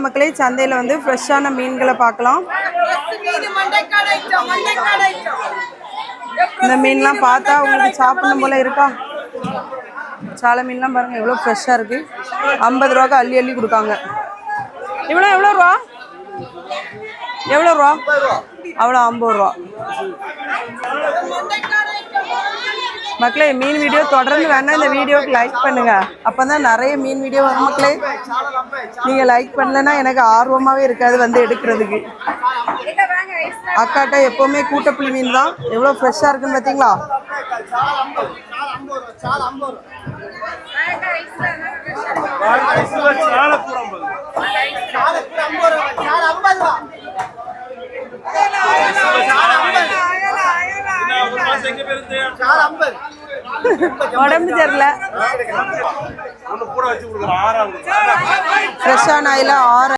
மக்களே சந்தையில் வந்து ஃப்ரெஷ்ஷான மீன்களை பார்க்கலாம். இந்த மீன்லாம் பார்த்தா உங்களுக்கு சாப்பிடணும் போல இருக்கா? சாலை மீன்லாம் பாருங்கள் எவ்வளோ ஃப்ரெஷ்ஷாக இருக்குது. 50 ரூபாய்க்கு அள்ளி அள்ளி கொடுக்காங்க. எவ்வளோ ரூபா? எவ்வளோ ரூபா? அவ்வளோ 50 ரூபா. மக்களே மீன் வீடியோ தொடர்ந்து வேணா இந்த வீடியோக்கு லைக் பண்ணுங்க. அப்பதான் நிறைய மீன் வீடியோ வரும் மக்களே. நீங்க லைக் பண்ணலன்னா எனக்கு ஆர்வமாவே இருக்காது வந்து எடுக்கிறதுக்கு. அக்காட்ட எப்பவுமே கூட்டப்புளி மீன் தான். எவ்வளவு ஃப்ரெஷ்ஷா இருக்குன்னு பாத்தீங்களா? உடம்பு தெரியல. ஃப்ரெஷ்ஷான ஆயில 6